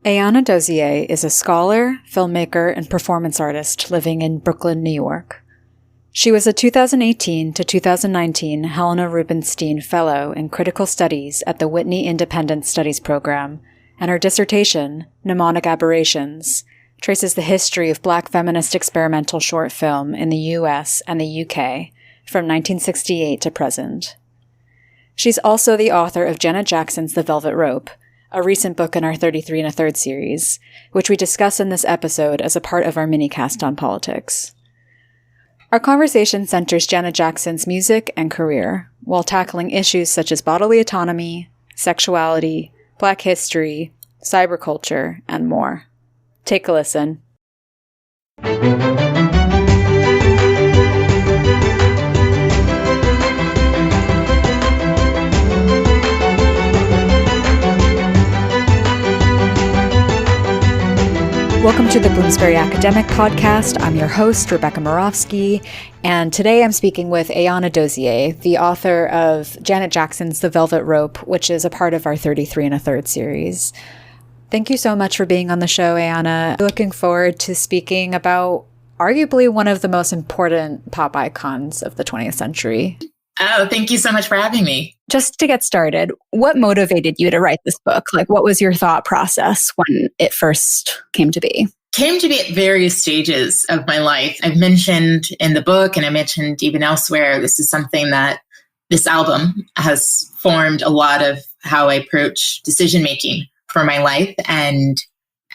Ayanna Dozier is a scholar, filmmaker, and performance artist living in Brooklyn, New York. She was a 2018 to 2019 Helena Rubinstein Fellow in Critical Studies at the Whitney Independent Studies Program, and her dissertation, Mnemonic Aberrations, traces the history of Black feminist experimental short film in the US and the UK from 1968 to present. She's also the author of Janet Jackson's The Velvet Rope, a recent book in our 33 1/3 series, which we discuss in this episode as a part of our minicast on politics. Our conversation centers Janet Jackson's music and career, while tackling issues such as bodily autonomy, sexuality, Black history, cyberculture, and more. Take a listen. Welcome to the Bloomsbury Academic Podcast. I'm your host, Rebecca Moravsky, and today I'm speaking with Ayanna Dozier, the author of Janet Jackson's The Velvet Rope, which is a part of our 33 1/3 series. Thank you so much for being on the show, Ayanna. Looking forward to speaking about arguably one of the most important pop icons of the 20th century. Oh, thank you so much for having me. Just to get started, what motivated you to write this book? What was your thought process when it first came to be? Came to be at various stages of my life. I've mentioned in the book, and I mentioned even elsewhere, this is something that this album has formed a lot of how I approach decision-making for my life. And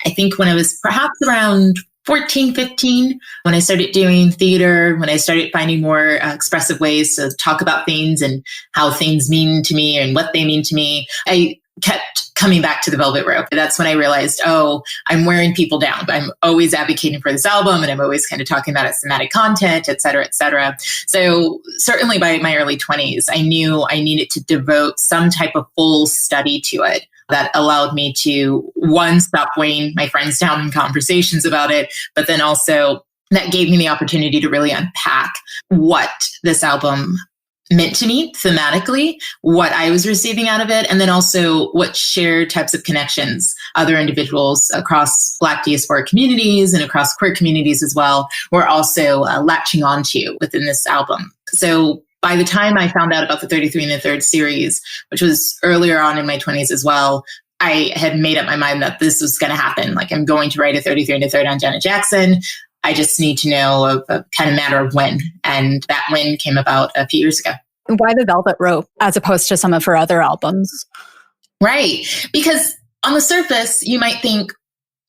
I think when I was perhaps around 14, 15, when I started doing theater, when I started finding more expressive ways to talk about things and how things mean to me and what they mean to me, I kept coming back to The Velvet Rope. That's when I realized, I'm wearing people down. I'm always advocating for this album, and I'm always kind of talking about its thematic content, et cetera, et cetera. So certainly by my early 20s, I knew I needed to devote some type of full study to it. That allowed me to, one, stop weighing my friends down in conversations about it, but then also that gave me the opportunity to really unpack what this album meant to me thematically, what I was receiving out of it, and then also what shared types of connections other individuals across Black diaspora communities and across queer communities as well were also latching onto within this album. So by the time I found out about the 33 1/3 series, which was earlier on in my 20s as well, I had made up my mind that this was going to happen. I'm going to write a 33 1/3 on Janet Jackson. I just need to know a kind of matter of when. And that when came about a few years ago. Why The Velvet Rope as opposed to some of her other albums? Right. Because on the surface, you might think,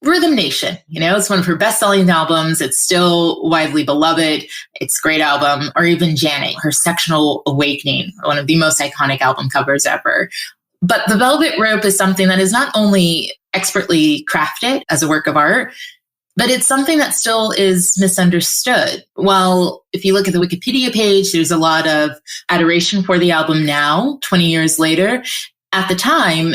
Rhythm Nation, it's one of her best-selling albums. It's still widely beloved. It's a great album. Or even Janet, her Sexual Awakening, one of the most iconic album covers ever. But The Velvet Rope is something that is not only expertly crafted as a work of art, but it's something that still is misunderstood. Well, if you look at the Wikipedia page, there's a lot of adoration for the album now, 20 years later. At the time,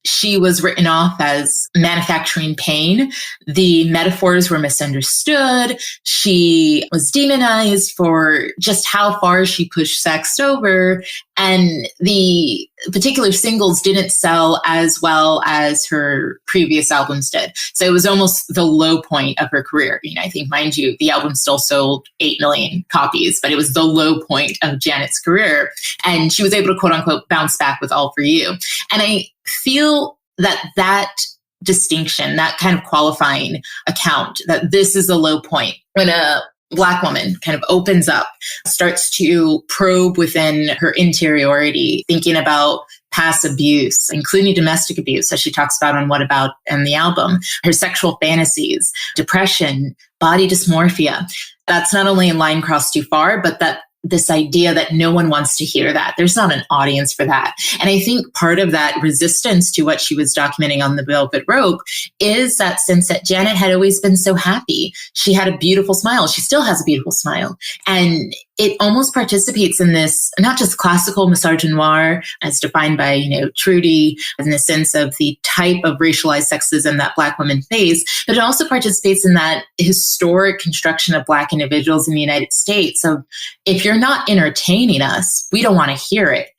she was written off as manufacturing pain. The metaphors were misunderstood. She was demonized for just how far she pushed sex over. And the particular singles didn't sell as well as her previous albums did. So it was almost the low point of her career. I think, mind you, the album still sold 8 million copies, but it was the low point of Janet's career. And she was able to, quote unquote, bounce back with All For You. And I feel that distinction, that kind of qualifying account, that this is a low point when a Black woman kind of opens up, starts to probe within her interiority, thinking about past abuse, including domestic abuse, as she talks about on What About in the album, her sexual fantasies, depression, body dysmorphia. That's not only a line crossed too far, but that this idea that no one wants to hear that. There's not an audience for that. And I think part of that resistance to what she was documenting on The Velvet Rope is that sense that Janet had always been so happy. She had a beautiful smile. She still has a beautiful smile. And it almost participates in this, not just classical misogynoir as defined by, Trudy, in the sense of the type of racialized sexism that Black women face, but it also participates in that historic construction of Black individuals in the United States of, if you're not entertaining us, we don't want to hear it.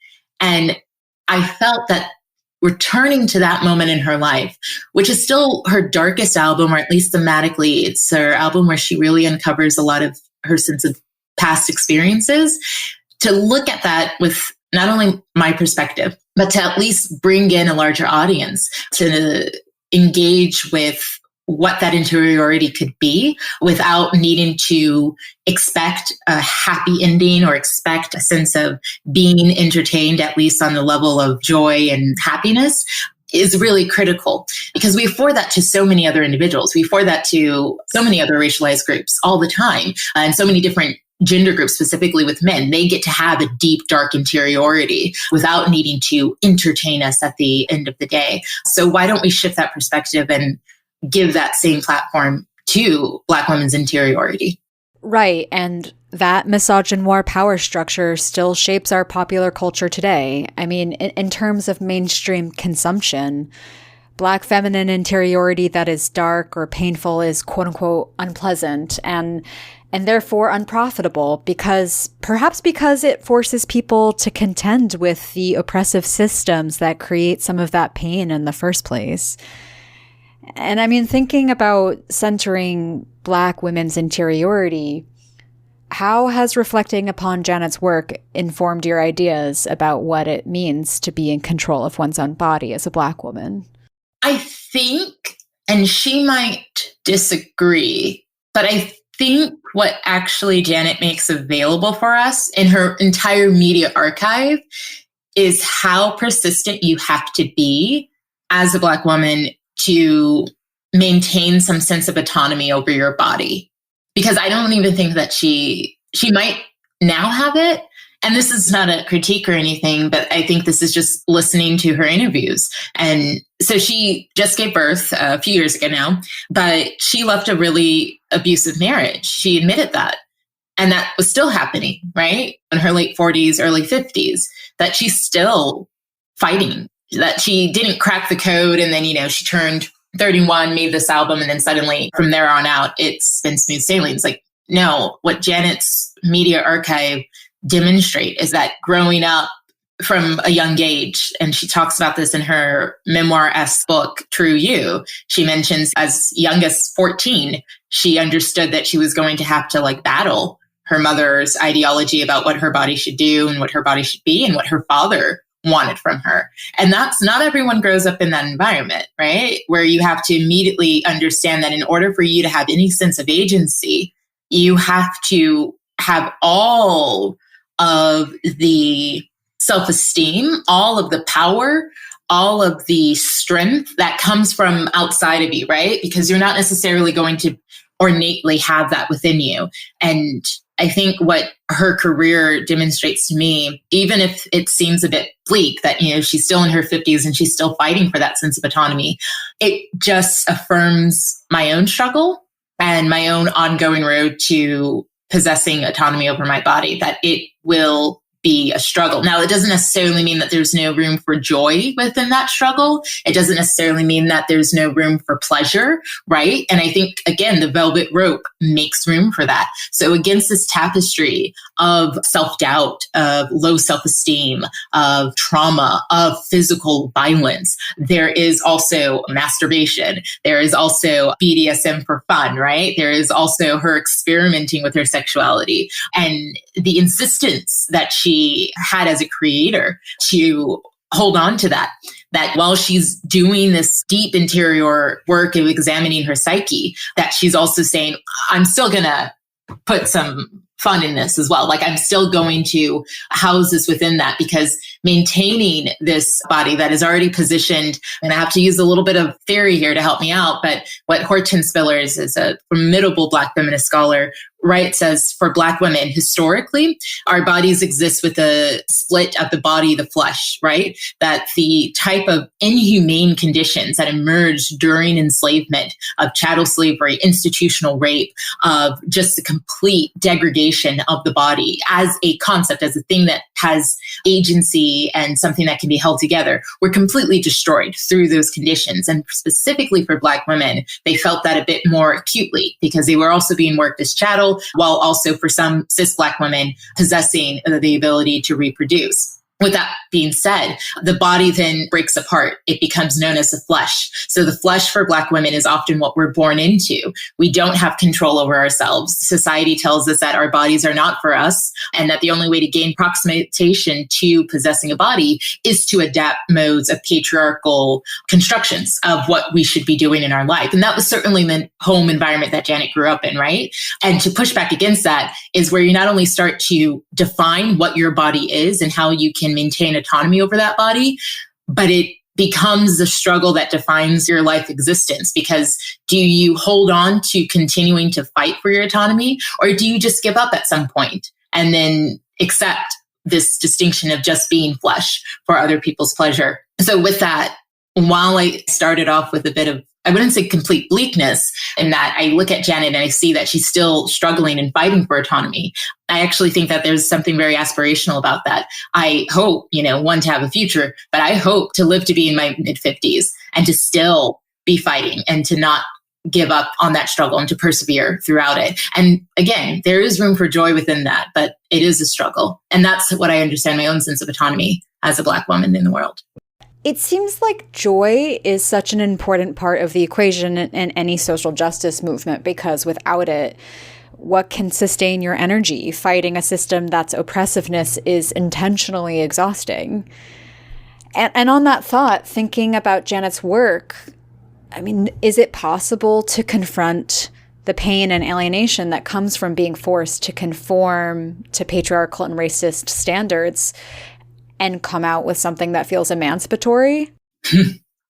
And I felt that returning to that moment in her life, which is still her darkest album, or at least thematically, it's her album where she really uncovers a lot of her sense of past experiences, to look at that with not only my perspective, but to at least bring in a larger audience to engage with what that interiority could be without needing to expect a happy ending or expect a sense of being entertained, at least on the level of joy and happiness, is really critical, because we afford that to so many other individuals. We afford that to so many other racialized groups all the time, and so many different gender groups, specifically with men. They get to have a deep, dark interiority without needing to entertain us at the end of the day. So why don't we shift that perspective and give that same platform to Black women's interiority? Right. And that misogynoir power structure still shapes our popular culture today. I mean, in terms of mainstream consumption, Black feminine interiority that is dark or painful is quote unquote unpleasant and therefore unprofitable, perhaps because it forces people to contend with the oppressive systems that create some of that pain in the first place. And I mean, thinking about centering Black women's interiority, how has reflecting upon Janet's work informed your ideas about what it means to be in control of one's own body as a Black woman? I think, and she might disagree, but I think what actually Janet makes available for us in her entire media archive is how persistent you have to be as a Black woman to maintain some sense of autonomy over your body. Because I don't even think that she might now have it. And this is not a critique or anything, but I think this is just listening to her interviews. And so she just gave birth a few years ago now, but she left a really abusive marriage. She admitted that. And that was still happening, right? In her late 40s, early 50s, that she's still fighting, that she didn't crack the code. And then, she turned 31, made this album, and then suddenly from there on out, it's been smooth sailing. It's like, no, what Janet's media archive demonstrate is that growing up from a young age, and she talks about this in her memoir-esque book, True You, she mentions as young as 14, she understood that she was going to have to battle her mother's ideology about what her body should do and what her body should be and what her father wanted from her. And that's not everyone grows up in that environment, right? Where you have to immediately understand that in order for you to have any sense of agency, you have to have all of the self-esteem, all of the power, all of the strength that comes from outside of you, right? Because you're not necessarily going to ornately have that within you. And I think what her career demonstrates to me, even if it seems a bit bleak that, she's still in her 50s and she's still fighting for that sense of autonomy, it just affirms my own struggle and my own ongoing road to possessing autonomy over my body, that it will be a struggle. Now, it doesn't necessarily mean that there's no room for joy within that struggle. It doesn't necessarily mean that there's no room for pleasure, right? And I think, again, the velvet rope makes room for that. So against this tapestry of self-doubt, of low self-esteem, of trauma, of physical violence, there is also masturbation. There is also BDSM for fun, right? There is also her experimenting with her sexuality and the insistence that she had as a creator to hold on to that while she's doing this deep interior work of examining her psyche, that she's also saying, I'm still going to put some fun in this as well. I'm still going to house this within that, because maintaining this body that is already positioned, and I have to use a little bit of theory here to help me out, but what Hortense Spillers is a formidable Black feminist scholar, right, says for Black women, historically, our bodies exist with a split of the body, the flesh, right? That the type of inhumane conditions that emerged during enslavement, of chattel slavery, institutional rape, of just the complete degradation of the body as a concept, as a thing that has agency and something that can be held together, were completely destroyed through those conditions. And specifically for Black women, they felt that a bit more acutely because they were also being worked as chattel, while also for some cis Black women possessing the ability to reproduce. With that being said, the body then breaks apart. It becomes known as the flesh. So the flesh for Black women is often what we're born into. We don't have control over ourselves. Society tells us that our bodies are not for us and that the only way to gain approximation to possessing a body is to adapt modes of patriarchal constructions of what we should be doing in our life. And that was certainly the home environment that Janet grew up in, right? And to push back against that is where you not only start to define what your body is and how you can maintain autonomy over that body, but it becomes the struggle that defines your life existence. Because do you hold on to continuing to fight for your autonomy, or do you just give up at some point and then accept this distinction of just being flesh for other people's pleasure? So with that, while I started off with a bit of, I wouldn't say complete bleakness, in that I look at Janet and I see that she's still struggling and fighting for autonomy. I actually think that there's something very aspirational about that. I hope, one, to have a future, but I hope to live to be in my mid-50s and to still be fighting and to not give up on that struggle and to persevere throughout it. And again, there is room for joy within that, but it is a struggle. And that's what I understand my own sense of autonomy as a Black woman in the world. It seems like joy is such an important part of the equation in any social justice movement, because without it, what can sustain your energy? Fighting a system that's oppressiveness is intentionally exhausting. And on that thought, thinking about Janet's work, I mean, is it possible to confront the pain and alienation that comes from being forced to conform to patriarchal and racist standards and come out with something that feels emancipatory?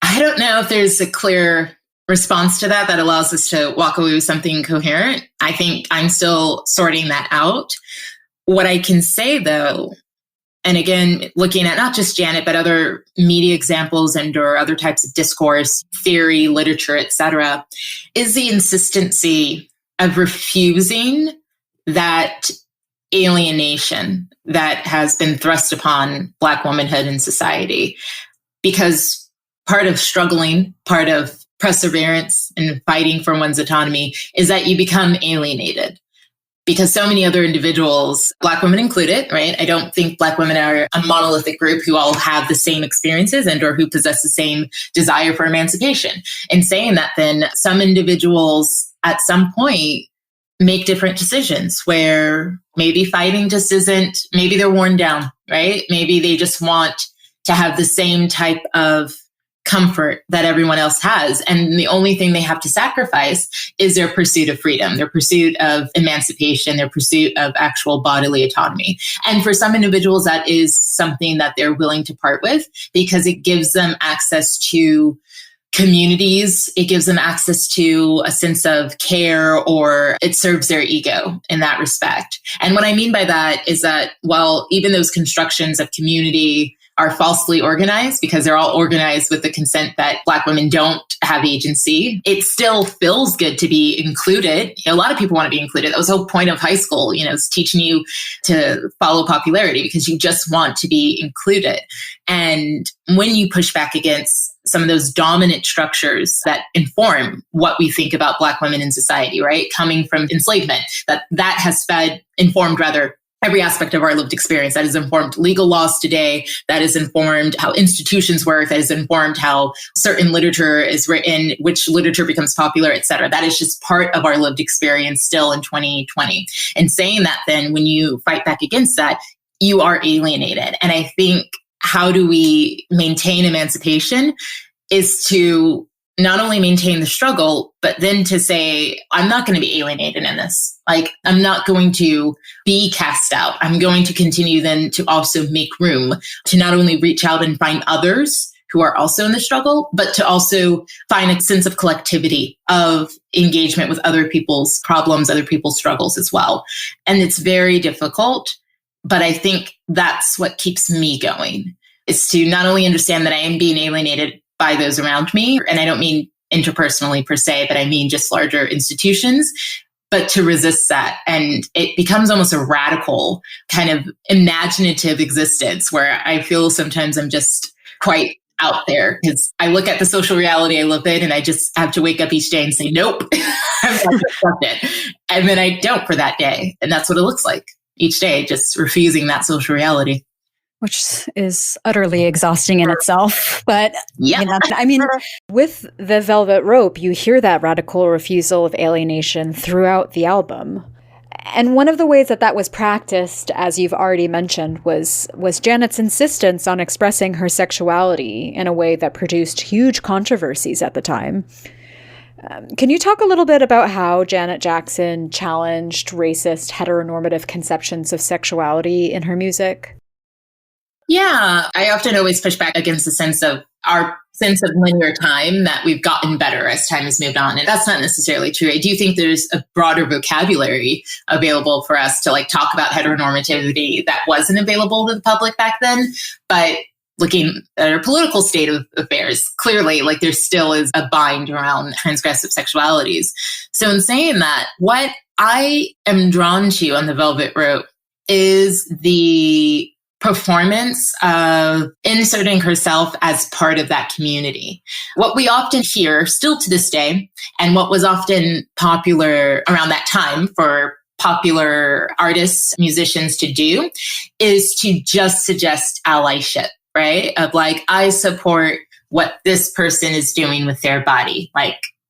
I don't know if there's a clear response to that allows us to walk away with something coherent. I think I'm still sorting that out. What I can say, though, and again, looking at not just Janet, but other media examples and or other types of discourse, theory, literature, etc., is the insistency of refusing that alienation that has been thrust upon Black womanhood in society. Because part of struggling, part of perseverance and fighting for one's autonomy is that you become alienated. Because so many other individuals, Black women included, right? I don't think Black women are a monolithic group who all have the same experiences and or who possess the same desire for emancipation. In saying that, then some individuals at some point make different decisions where maybe fighting just isn't, maybe they're worn down, right? Maybe they just want to have the same type of comfort that everyone else has. And the only thing they have to sacrifice is their pursuit of freedom, their pursuit of emancipation, their pursuit of actual bodily autonomy. And for some individuals, that is something that they're willing to part with because it gives them access to communities, it gives them access to a sense of care, or it serves their ego in that respect. And what I mean by that is that while even those constructions of community are falsely organized because they're all organized with the consent that Black women don't have agency, it still feels good to be included. A lot of people want to be included. That was the whole point of high school, is teaching you to follow popularity because you just want to be included. And when you push back against some of those dominant structures that inform what we think about Black women in society, right? Coming from enslavement, that has informed every aspect of our lived experience. That has informed legal laws today. That has informed how institutions work. That has informed how certain literature is written, which literature becomes popular, et cetera. That is just part of our lived experience still in 2020. And saying that, then when you fight back against that, you are alienated. And I think how do we maintain emancipation is to not only maintain the struggle, but then to say, I'm not going to be alienated in this. Like, I'm not going to be cast out. I'm going to continue then to also make room to not only reach out and find others who are also in the struggle, but to also find a sense of collectivity, of engagement with other people's problems, other people's struggles as well. And it's very difficult, but I think that's what keeps me going, is to not only understand that I am being alienated by those around me, and I don't mean interpersonally per se, but I mean just larger institutions, but to resist that. And it becomes almost a radical kind of imaginative existence where I feel sometimes I'm just quite out there because I look at the social reality I live in and I just have to wake up each day and say, nope, I'm not going to accept it. And then I don't for that day. And that's what it looks like each day, just refusing that social reality. which is utterly exhausting in itself. But, Yeah. I mean, with The Velvet Rope, you hear that radical refusal of alienation throughout the album. And one of the ways that that was practiced, as you've already mentioned, was Janet's insistence on expressing her sexuality in a way that produced huge controversies at the time. Can you talk a little bit about how Janet Jackson challenged racist heteronormative conceptions of sexuality in her music? Yeah, I often always push back against our sense of linear time, that we've gotten better as time has moved on. And that's not necessarily true. I do think there's a broader vocabulary available for us to talk about heteronormativity that wasn't available to the public back then. But looking at our political state of affairs, clearly, there still is a bind around transgressive sexualities. So in saying that, what I am drawn to on The Velvet Rope is the performance of inserting herself as part of that community. What we often hear still to this day, and what was often popular around that time for popular artists, musicians to do, is to just suggest allyship, right? Of I support what this person is doing with their body.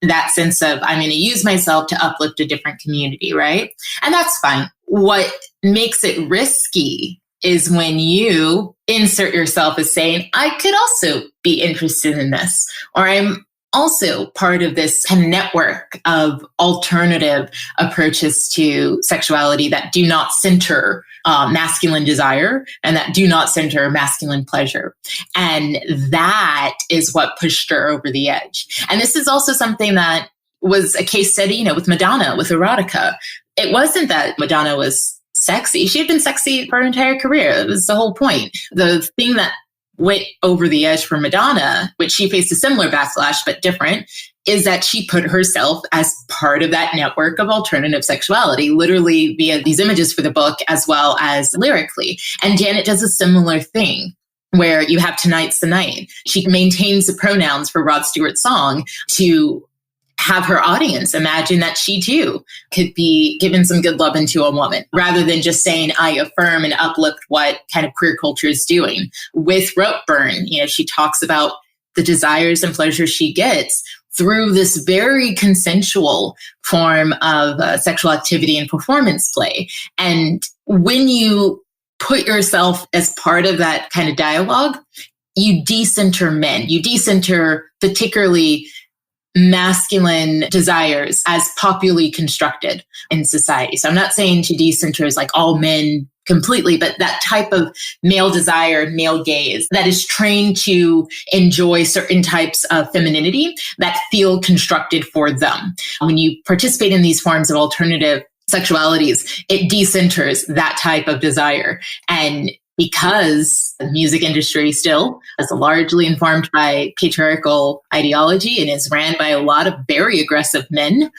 That sense of, I'm going to use myself to uplift a different community, right? And that's fine. What makes it risky is when you insert yourself as saying, I could also be interested in this, or I'm also part of this kind of network of alternative approaches to sexuality that do not center masculine desire and that do not center masculine pleasure. And that is what pushed her over the edge. And this is also something that was a case study, with Madonna, with erotica. It wasn't that Madonna was sexy. She had been sexy for her entire career. It was the whole point. The thing that went over the edge for Madonna, which she faced a similar backlash, but different, is that she put herself as part of that network of alternative sexuality, literally via these images for the book, as well as lyrically. And Janet does a similar thing, where you have Tonight's the Night. She maintains the pronouns for Rod Stewart's song to have her audience imagine that she too could be given some good love into a woman, rather than just saying, I affirm and uplift what kind of queer culture is doing. With Rope Burn, she talks about the desires and pleasures she gets through this very consensual form of sexual activity and performance play. And when you put yourself as part of that kind of dialogue, you decenter men, you decenter particularly masculine desires as popularly constructed in society. So I'm not saying to decenter is all men completely, but that type of male desire, male gaze that is trained to enjoy certain types of femininity that feel constructed for them. When you participate in these forms of alternative sexualities, it decenters that type of desire. And because the music industry still is largely informed by patriarchal ideology and is ran by a lot of very aggressive men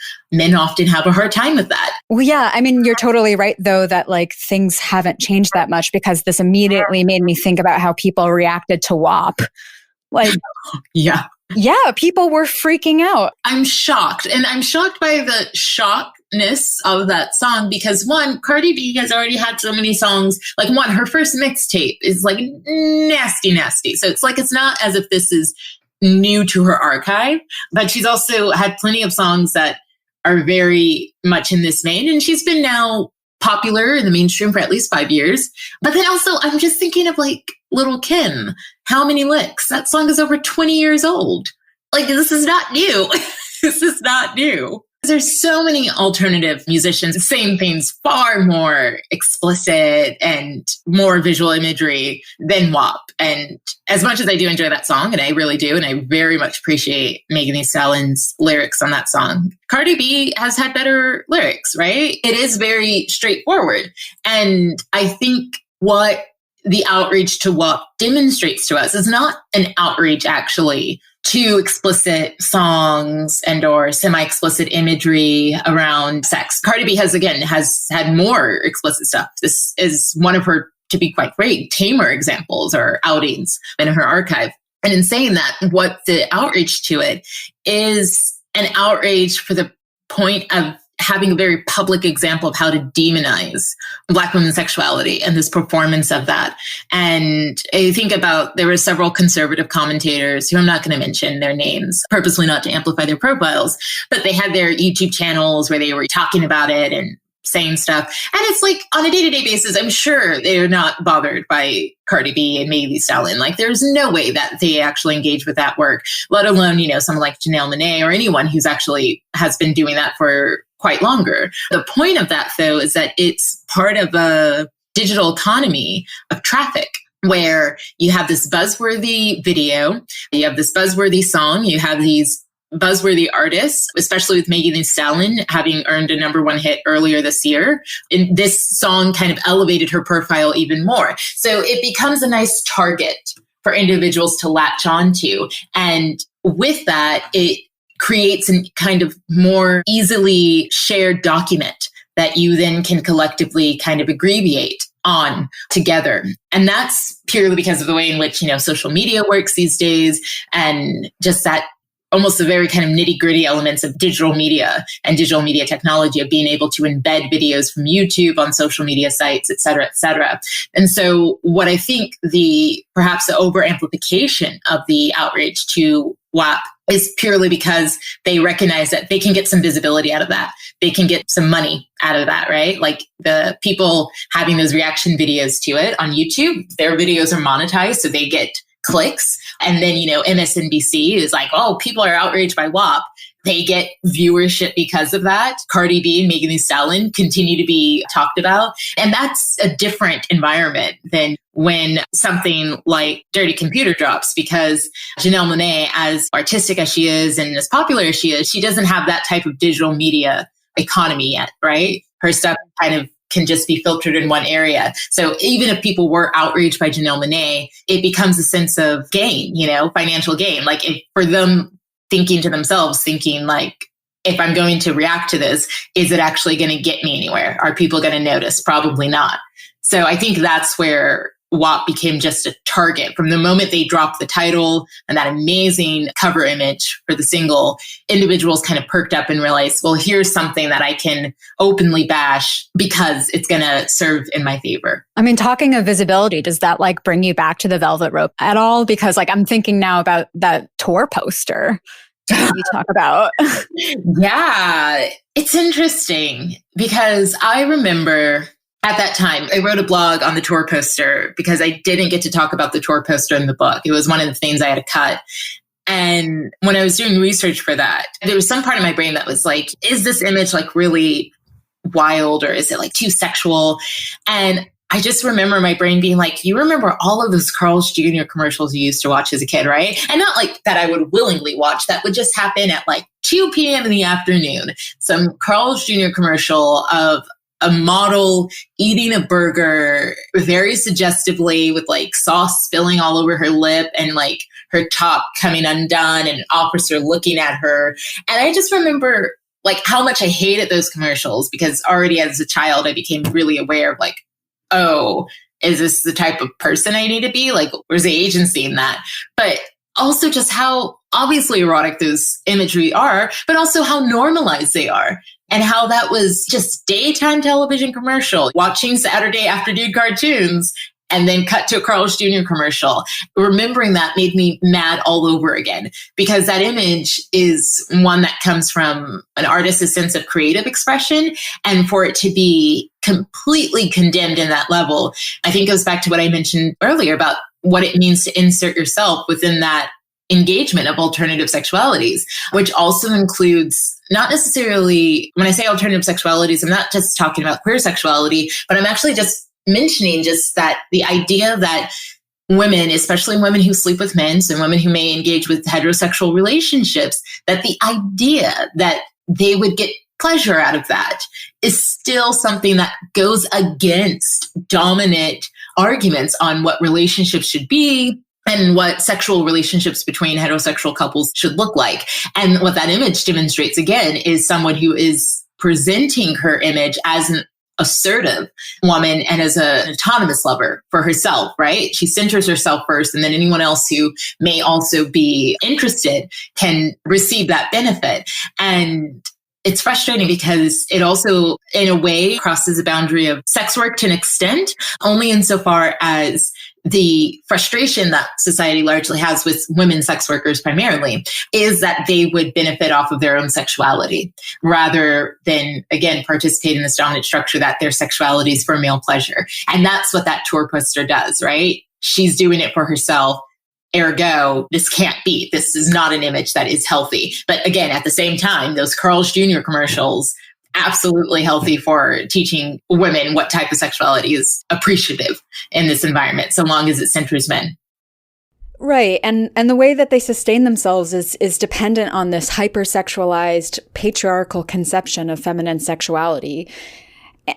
often have a hard time with that. Well, yeah, I mean, you're totally right, though, that things haven't changed that much, because this immediately made me think about how people reacted to WAP. Yeah. Yeah, people were freaking out. I'm shocked. And I'm shocked by the shockness of that song because, one, Cardi B has already had so many songs. Her first mixtape is nasty. So it's not as if this is new to her archive, but she's also had plenty of songs that are very much in this vein. And she's been now popular in the mainstream for at least 5 years. But then also, I'm just thinking of Little Kim. How many licks? That song is over 20 years old. This is not new. This is not new. There's so many alternative musicians saying things far more explicit and more visual imagery than WAP. And as much as I do enjoy that song, and I really do, and I very much appreciate Megan Thee Stallion's lyrics on that song, Cardi B has had better lyrics, right? It is very straightforward. And I think what the outreach to WAP demonstrates to us is not an outreach actually to explicit songs and or semi-explicit imagery around sex. Cardi B has had more explicit stuff. This is one of her, to be quite frank, tamer examples or outings in her archive. And in saying that, what the outreach to it is an outrage for the point of having a very public example of how to demonize Black women's sexuality and this performance of that. And I think about, there were several conservative commentators who I'm not going to mention their names, purposely not to amplify their profiles, but they had their YouTube channels where they were talking about it and saying stuff. And it's like on a day-to-day basis, I'm sure they're not bothered by Cardi B and Megan Thee Stallion. Like there's no way that they actually engage with that work, let alone, someone like Janelle Monáe or anyone who's actually has been doing that for quite longer. The point of that, though, is that it's part of a digital economy of traffic, where you have this buzzworthy video, you have this buzzworthy song, you have these buzzworthy artists, especially with Megan Thee Stallion having earned a #1 hit earlier this year. And this song kind of elevated her profile even more. So it becomes a nice target for individuals to latch onto. And with that, it creates a kind of more easily shared document that you then can collectively kind of abbreviate on together. And that's purely because of the way in which, social media works these days, and just that almost the very kind of nitty-gritty elements of digital media and digital media technology, of being able to embed videos from YouTube on social media sites, et cetera, et cetera. And so what I think perhaps the over-amplification of the outrage to WAP is purely because they recognize that they can get some visibility out of that. They can get some money out of that, right? Like the people having those reaction videos to it on YouTube, their videos are monetized, so they get clicks. And then, MSNBC is like, oh, people are outraged by WAP. They get viewership because of that. Cardi B and Megan Thee Stallion continue to be talked about. And that's a different environment than when something like Dirty Computer drops, because Janelle Monáe, as artistic as she is and as popular as she is, she doesn't have that type of digital media economy yet, right? Her stuff kind of can just be filtered in one area. So even if people were outraged by Janelle Monáe, it becomes a sense of gain, financial gain. Like for them thinking like, if I'm going to react to this, is it actually going to get me anywhere? Are people going to notice? Probably not. So I think that's where WAP became just a target. From the moment they dropped the title and that amazing cover image for the single, individuals kind of perked up and realized, well, here's something that I can openly bash because it's going to serve in my favor. I mean, talking of visibility, does that bring you back to the Velvet Rope at all? Because I'm thinking now about that tour poster you talk about. Yeah, it's interesting because I remember at that time, I wrote a blog on the tour poster because I didn't get to talk about the tour poster in the book. It was one of the things I had to cut. And when I was doing research for that, there was some part of my brain that was like, is this image really wild, or is it too sexual? And I just remember my brain being like, you remember all of those Carl's Jr. commercials you used to watch as a kid, right? And not that I would willingly watch. That would just happen at 2 p.m. in the afternoon. Some Carl's Jr. commercial of a model eating a burger very suggestively with sauce spilling all over her lip and her top coming undone and an officer looking at her. And I just remember how much I hated those commercials, because already as a child, I became really aware of oh, is this the type of person I need to be? Where's the agency in that? But also just how obviously erotic those imagery are, but also how normalized they are. And how that was just daytime television commercial, watching Saturday afternoon cartoons, and then cut to a Carl's Jr. commercial. Remembering that made me mad all over again, because that image is one that comes from an artist's sense of creative expression. And for it to be completely condemned in that level, I think goes back to what I mentioned earlier about what it means to insert yourself within that engagement of alternative sexualities, which also includes not necessarily, when I say alternative sexualities, I'm not just talking about queer sexuality, but I'm actually just mentioning just that the idea that women, especially women who sleep with men, so women who may engage with heterosexual relationships, that the idea that they would get pleasure out of that is still something that goes against dominant arguments on what relationships should be and what sexual relationships between heterosexual couples should look like. And what that image demonstrates, again, is someone who is presenting her image as an assertive woman and as an autonomous lover for herself, right? She centers herself first, and then anyone else who may also be interested can receive that benefit. And it's frustrating because it also, in a way, crosses the boundary of sex work to an extent, only insofar as the frustration that society largely has with women sex workers primarily is that they would benefit off of their own sexuality rather than, again, participate in this dominant structure that their sexuality is for male pleasure. And that's what that tour poster does, right? She's doing it for herself. Ergo, this can't be. This is not an image that is healthy. But again, at the same time, those Carl's Jr. commercials, absolutely healthy for teaching women what type of sexuality is appreciative in this environment, so long as it centers men. Right. And the way that they sustain themselves is dependent on this hypersexualized patriarchal conception of feminine sexuality.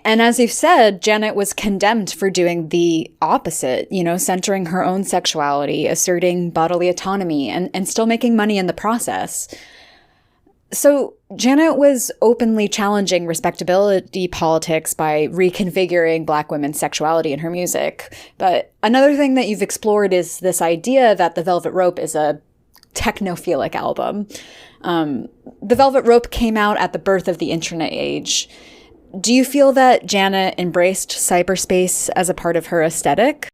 And as you've said, Janet was condemned for doing the opposite, centering her own sexuality, asserting bodily autonomy, and still making money in the process. So Janet was openly challenging respectability politics by reconfiguring Black women's sexuality in her music. But another thing that you've explored is this idea that The Velvet Rope is a technophilic album. The Velvet Rope came out at the birth of the internet age. Do you feel that Janet embraced cyberspace as a part of her aesthetic?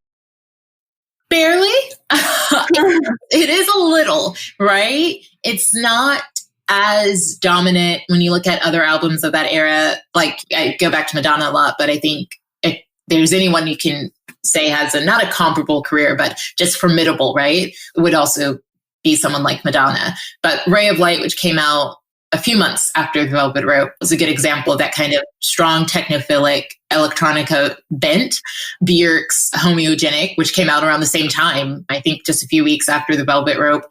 Barely. It is a little, right? It's not as dominant when you look at other albums of that era. Like, I go back to Madonna a lot, but I think if there's anyone you can say has not a comparable career, but just formidable, right? It would also be someone like Madonna. But Ray of Light, which came out a few months after The Velvet Rope, was a good example of that kind of strong technophilic electronica bent. Björk's Homoeugenic, which came out around the same time, I think just a few weeks after The Velvet Rope,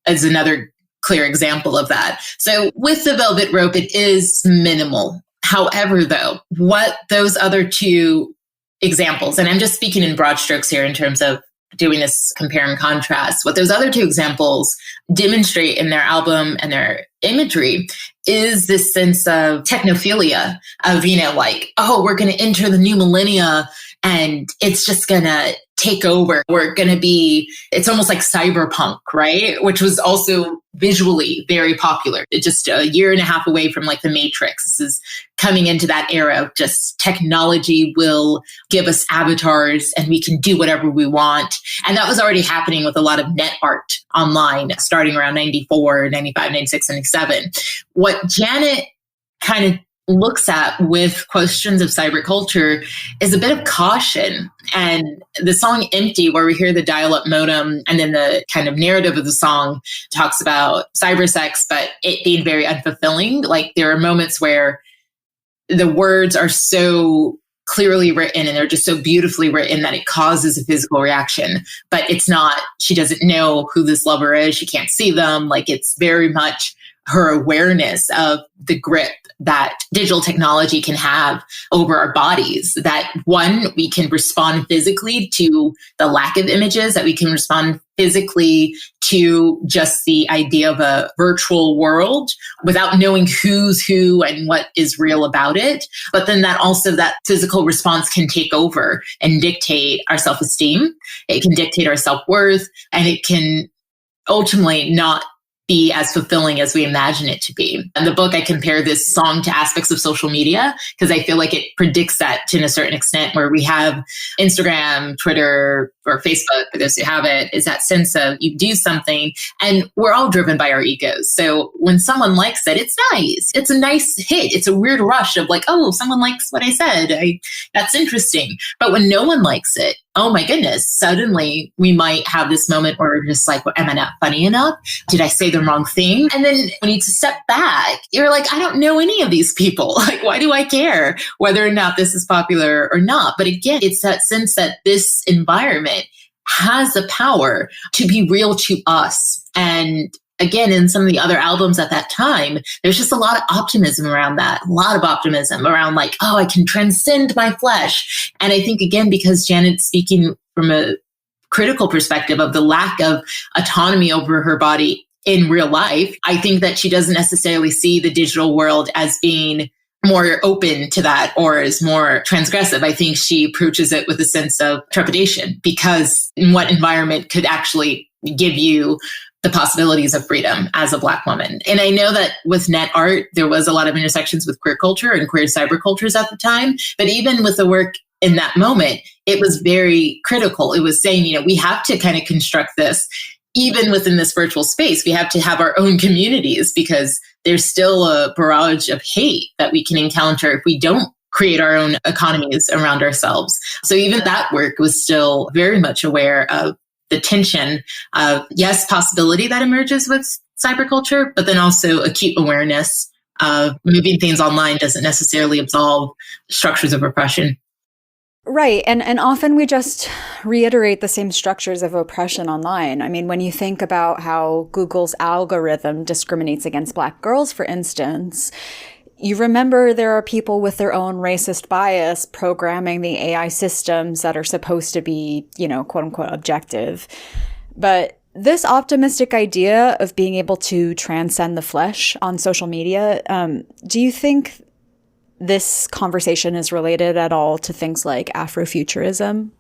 is another clear example of that. So with The Velvet Rope, it is minimal. However, though, what those other two examples, and I'm just speaking in broad strokes here in terms of doing this compare and contrast, what those other two examples demonstrate in their album and their imagery is this sense of technophilia of, like, oh, we're going to enter the new millennia and it's just going to take over. We're going to be, it's almost like cyberpunk, right? Which was also visually very popular. It's just a year and a half away from like The Matrix. This is coming into that era of just technology will give us avatars and we can do whatever we want. And that was already happening with a lot of net art online starting around 94, 95, 96, 97. What Janet kind of looks at with questions of cyberculture is a bit of caution. And the song Empty, where we hear the dial-up modem and then the kind of narrative of the song talks about cybersex, but it being very unfulfilling. Like, there are moments where the words are so clearly written and they're just so beautifully written that it causes a physical reaction. But it's not, she doesn't know who this lover is. She can't see them. Like, it's very much her awareness of the grip that digital technology can have over our bodies, that one, we can respond physically to the lack of images, that we can respond physically to just the idea of a virtual world without knowing who's who and what is real about it. But then that also, that physical response can take over and dictate our self-esteem. It can dictate our self-worth, and it can ultimately not be as fulfilling as we imagine it to be. In the book, I compare this song to aspects of social media because I feel like it predicts that to a certain extent, where we have Instagram, Twitter, or Facebook, for those who have it, is that sense of you do something and we're all driven by our egos. So when someone likes it, it's nice. It's a nice hit. It's a weird rush of like, oh, someone likes what I said. That's interesting. But when no one likes it, oh my goodness, suddenly we might have this moment where we're just like, well, am I not funny enough? Did I say the wrong thing? And then when you step back, you're like, I don't know any of these people. Like, why do I care whether or not this is popular or not? But again, it's that sense that this environment has the power to be real to us. And again, in some of the other albums at that time, there's just a lot of optimism around that, a lot of optimism around like, oh, I can transcend my flesh. And I think, again, because Janet's speaking from a critical perspective of the lack of autonomy over her body in real life, I think that she doesn't necessarily see the digital world as being more open to that or is more transgressive. I think she approaches it with a sense of trepidation, because in what environment could actually give you the possibilities of freedom as a Black woman. And I know that with net art, there was a lot of intersections with queer culture and queer cybercultures at the time. But even with the work in that moment, it was very critical. It was saying, we have to kind of construct this, even within this virtual space. We have to have our own communities because there's still a barrage of hate that we can encounter if we don't create our own economies around ourselves. So even that work was still very much aware of the tension of, yes, possibility that emerges with cyberculture, but then also acute awareness of moving things online doesn't necessarily absolve structures of oppression. Right. And often we just reiterate the same structures of oppression online. I mean, when you think about how Google's algorithm discriminates against Black girls, for instance, you remember there are people with their own racist bias programming the AI systems that are supposed to be, quote unquote, objective. But this optimistic idea of being able to transcend the flesh on social media, do you think this conversation is related at all to things like Afrofuturism?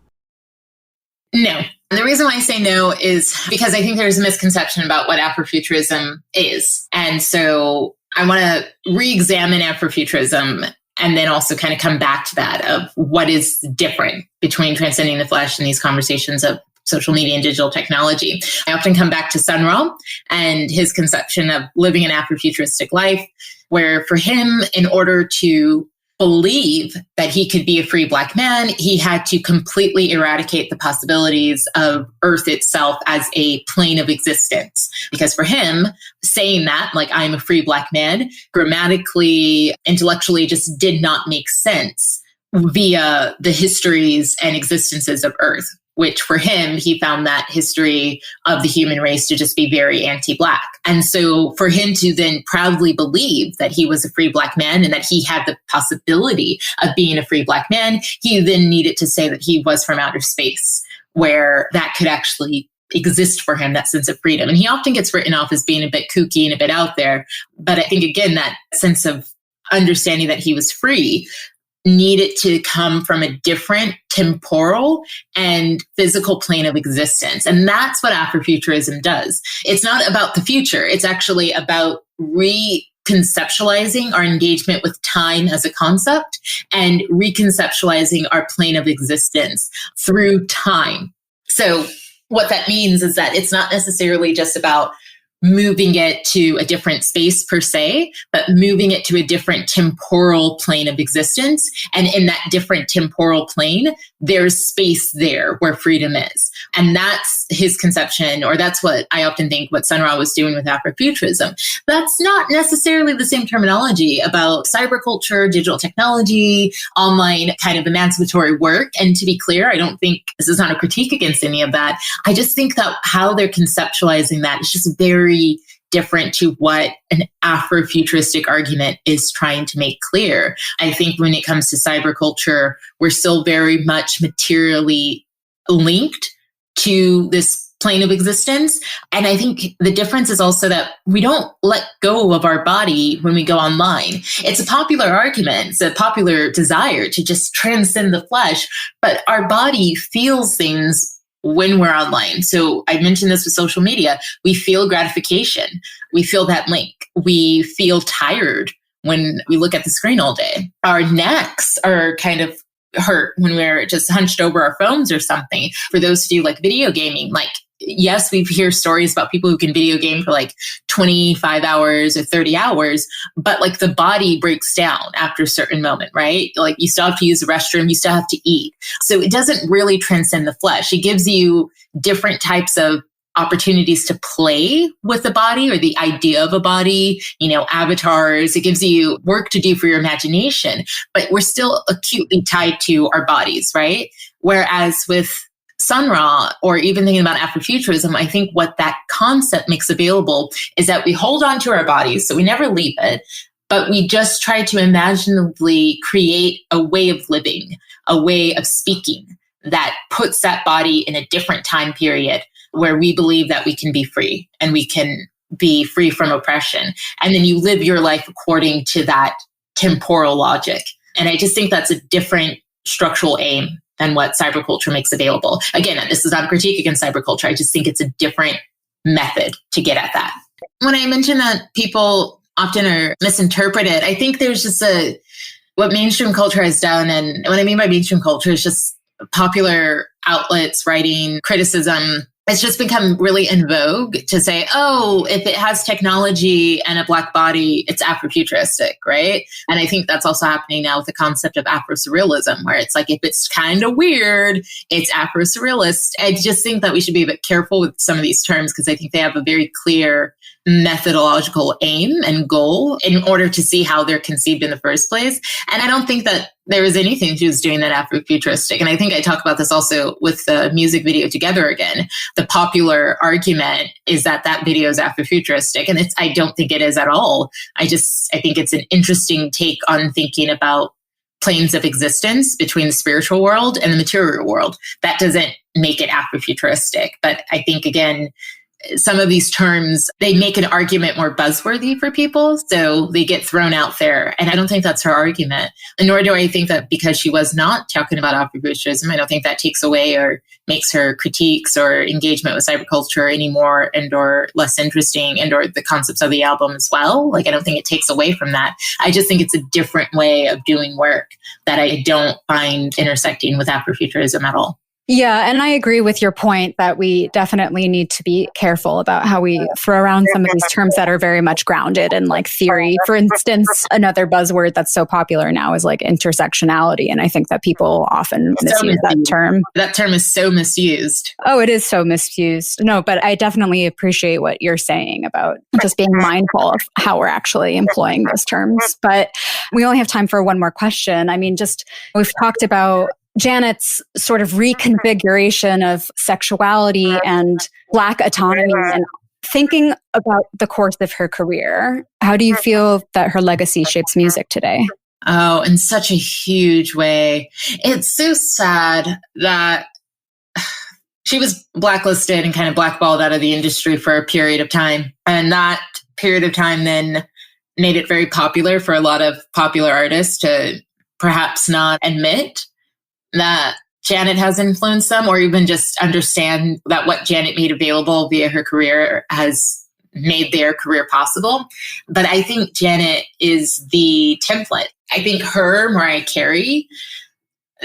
No. And the reason why I say no is because I think there's a misconception about what Afrofuturism is. And so I want to re-examine Afrofuturism and then also kind of come back to that of what is different between transcending the flesh and these conversations of social media and digital technology. I often come back to Sun Ra and his conception of living an Afrofuturistic life, where for him, in order to believe that he could be a free Black man, he had to completely eradicate the possibilities of Earth itself as a plane of existence. Because for him, saying that, like, I'm a free Black man, grammatically, intellectually, just did not make sense via the histories and existences of Earth, which for him, he found that history of the human race to just be very anti-Black. And so for him to then proudly believe that he was a free Black man and that he had the possibility of being a free Black man, he then needed to say that he was from outer space, where that could actually exist for him, that sense of freedom. And he often gets written off as being a bit kooky and a bit out there. But I think, again, that sense of understanding that he was free needed to come from a different temporal and physical plane of existence. And that's what Afrofuturism does. It's not about the future. It's actually about reconceptualizing our engagement with time as a concept and reconceptualizing our plane of existence through time. So what that means is that it's not necessarily just about moving it to a different space per se, but moving it to a different temporal plane of existence. And in that different temporal plane, there's space there where freedom is. And that's his conception, or that's what I often think what Sun Ra was doing with Afrofuturism. That's not necessarily the same terminology about cyberculture, digital technology, online kind of emancipatory work. And to be clear, I don't think this is not a critique against any of that. I just think that how they're conceptualizing that is just very different to what an Afrofuturistic argument is trying to make clear. I think when it comes to cyberculture, we're still very much materially linked to this plane of existence. And I think the difference is also that we don't let go of our body when we go online. It's a popular argument, it's a popular desire to just transcend the flesh, but our body feels things when we're online. So I mentioned this with social media. We feel gratification. We feel that link. We feel tired when we look at the screen all day. Our necks are kind of hurt when we're just hunched over our phones or something. For those who do like video gaming, like, yes, we hear stories about people who can video game for like 25 hours or 30 hours, but like the body breaks down after a certain moment, right? Like you still have to use the restroom, you still have to eat. So it doesn't really transcend the flesh. It gives you different types of opportunities to play with the body or the idea of a body, avatars. It gives you work to do for your imagination, but we're still acutely tied to our bodies, right? Whereas with Sun Ra, or even thinking about Afrofuturism, I think what that concept makes available is that we hold on to our bodies, so we never leave it, but we just try to imaginatively create a way of living, a way of speaking that puts that body in a different time period where we believe that we can be free and we can be free from oppression. And then you live your life according to that temporal logic. And I just think that's a different structural aim than what cyberculture makes available. Again, this is not a critique against cyberculture. I just think it's a different method to get at that. When I mention that people often are misinterpreted, I think there's just what mainstream culture has done. And what I mean by mainstream culture is just popular outlets writing criticism. It's just become really in vogue to say, oh, if it has technology and a Black body, it's Afrofuturistic, right? And I think that's also happening now with the concept of Afro-surrealism, where it's like, if it's kind of weird, it's Afro-surrealist. I just think that we should be a bit careful with some of these terms because I think they have a very clear methodological aim and goal in order to see how they're conceived in the first place. And I don't think that there was anything she was doing that Afrofuturistic. And I think I talk about this also with the music video Together Again. The popular argument is that video is Afrofuturistic. And I don't think it is at all. I think it's an interesting take on thinking about planes of existence between the spiritual world and the material world. That doesn't make it Afrofuturistic. But I think, again, some of these terms, they make an argument more buzzworthy for people. So they get thrown out there. And I don't think that's her argument. And nor do I think that because she was not talking about Afrofuturism, I don't think that takes away or makes her critiques or engagement with cyberculture any more and or less interesting and or the concepts of the album as well. Like, I don't think it takes away from that. I just think it's a different way of doing work that I don't find intersecting with Afrofuturism at all. Yeah, and I agree with your point that we definitely need to be careful about how we throw around some of these terms that are very much grounded in like theory. For instance, another buzzword that's so popular now is like intersectionality. And I think that people often misuse that term. That term is so misused. Oh, it is so misused. No, but I definitely appreciate what you're saying about just being mindful of how we're actually employing those terms. But we only have time for one more question. I mean, we've talked about Janet's sort of reconfiguration of sexuality and Black autonomy and thinking about the course of her career. How do you feel that her legacy shapes music today? Oh, in such a huge way. It's so sad that she was blacklisted and kind of blackballed out of the industry for a period of time. And that period of time then made it very popular for a lot of popular artists to perhaps not admit that Janet has influenced them or even just understand that what Janet made available via her career has made their career possible. But I think Janet is the template. I think her, Mariah Carey,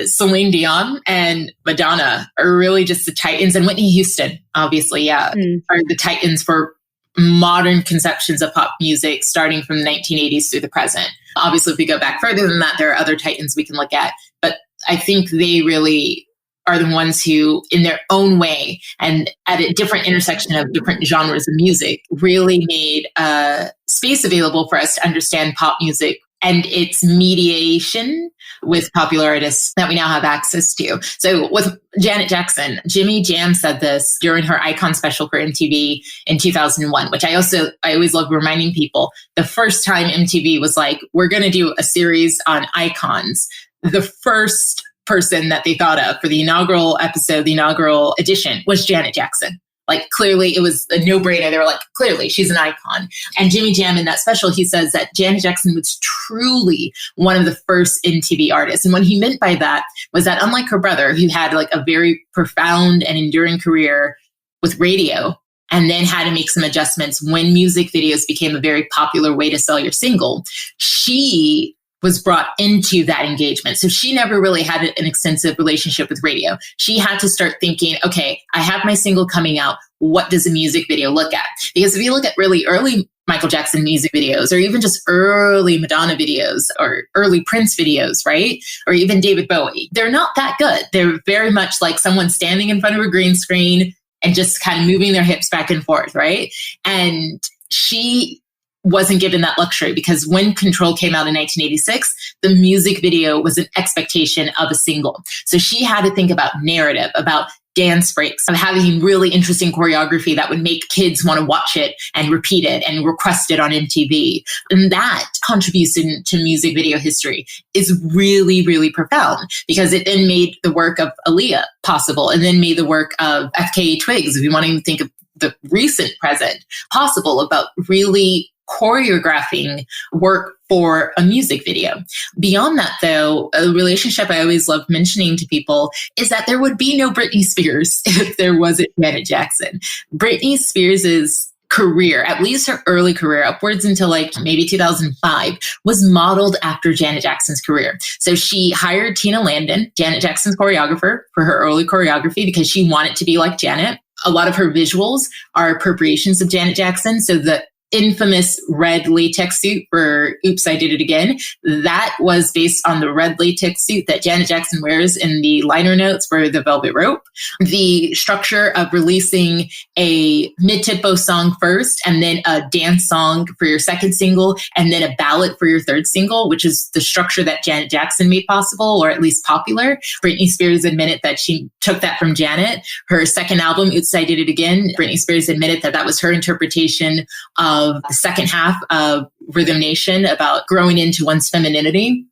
Celine Dion, and Madonna are really just the titans, and Whitney Houston, obviously, are the titans for modern conceptions of pop music starting from the 1980s through the present. Obviously, if we go back further than that, there are other titans we can look at. But I think they really are the ones who, in their own way and at a different intersection of different genres of music, really made a space available for us to understand pop music and its mediation with popular artists that we now have access to. So with Janet Jackson, Jimmy Jam said this during her Icon special for MTV in 2001, which I always love reminding people. The first time MTV was like, we're going to do a series on icons. The first person that they thought of for the inaugural episode, the inaugural edition, was Janet Jackson. Like, clearly it was a no-brainer. They were like, clearly she's an icon. And Jimmy Jam in that special, he says that Janet Jackson was truly one of the first MTV artists. And what he meant by that was that, unlike her brother, who had like a very profound and enduring career with radio and then had to make some adjustments when music videos became a very popular way to sell your single, she was brought into that engagement. So she never really had an extensive relationship with radio. She had to start thinking, okay, I have my single coming out. What does a music video look at? Because if you look at really early Michael Jackson music videos, or even just early Madonna videos, or early Prince videos, right? Or even David Bowie, they're not that good. They're very much like someone standing in front of a green screen and just kind of moving their hips back and forth, right? And she wasn't given that luxury because when Control came out in 1986, the music video was an expectation of a single. So she had to think about narrative, about dance breaks, of having really interesting choreography that would make kids want to watch it and repeat it and request it on MTV. And that contribution to music video history is really, really profound because it then made the work of Aaliyah possible and then made the work of FKA Twigs, if you want to even think of the recent present, possible, about really choreographing work for a music video. Beyond that, though, a relationship I always love mentioning to people is that there would be no Britney Spears if there wasn't Janet Jackson. Britney Spears's career, at least her early career, upwards until like maybe 2005, was modeled after Janet Jackson's career. So she hired Tina Landon, Janet Jackson's choreographer, for her early choreography because she wanted to be like Janet. A lot of her visuals are appropriations of Janet Jackson. So the infamous red latex suit for Oops, I Did It Again, that was based on the red latex suit that Janet Jackson wears in the liner notes for The Velvet Rope. The structure of releasing a mid-tempo song first and then a dance song for your second single and then a ballad for your third single, which is the structure that Janet Jackson made possible, or at least popular. Britney Spears admitted that she took that from Janet. Her second album, Oops, I Did It Again, Britney Spears admitted that that was her interpretation of the second half of Rhythm Nation about growing into one's femininity.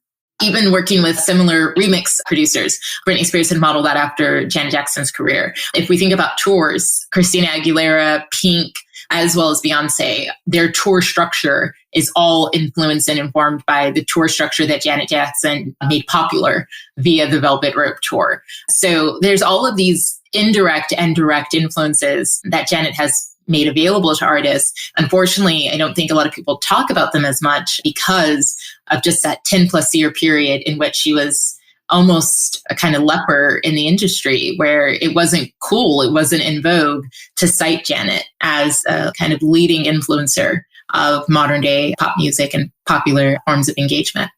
Even working with similar remix producers, Britney Spears had modeled that after Janet Jackson's career. If we think about tours, Christina Aguilera, Pink, as well as Beyonce, their tour structure is all influenced and informed by the tour structure that Janet Jackson made popular via the Velvet Rope tour. So there's all of these indirect and direct influences that Janet has made available to artists. Unfortunately, I don't think a lot of people talk about them as much because of just that 10 plus year period in which she was almost a kind of leper in the industry, where it wasn't cool, it wasn't in vogue to cite Janet as a kind of leading influencer of modern day pop music and popular forms of engagement.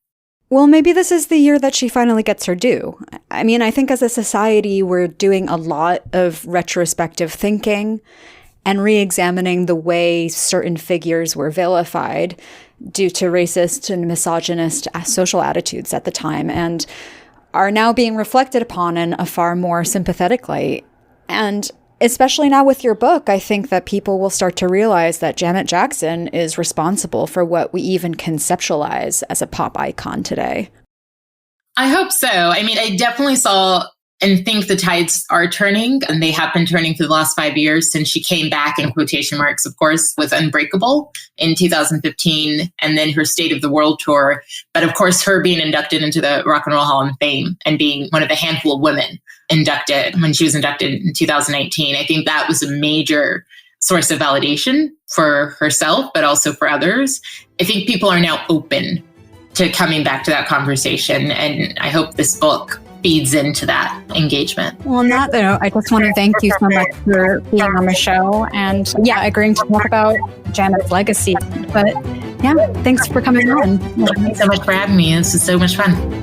Well, maybe this is the year that she finally gets her due. I mean, I think as a society, we're doing a lot of retrospective thinking and re-examining the way certain figures were vilified due to racist and misogynist social attitudes at the time, and are now being reflected upon in a far more sympathetic light. And especially now with your book, I think that people will start to realize that Janet Jackson is responsible for what we even conceptualize as a pop icon today. I hope so. I mean, I definitely saw and think the tides are turning, and they have been turning for the last 5 years since she came back, in quotation marks, of course, with Unbreakable in 2015, and then her State of the World tour. But of course, her being inducted into the Rock and Roll Hall of Fame and being one of the handful of women inducted when she was inducted in 2018, I think that was a major source of validation for herself, but also for others. I think people are now open to coming back to that conversation, and I hope this book feeds into that engagement. Well, on that note, I just want to thank you so much for being on the show and agreeing to talk about Janet's legacy. But thanks for coming on. Thanks so much for having me. This was so much fun.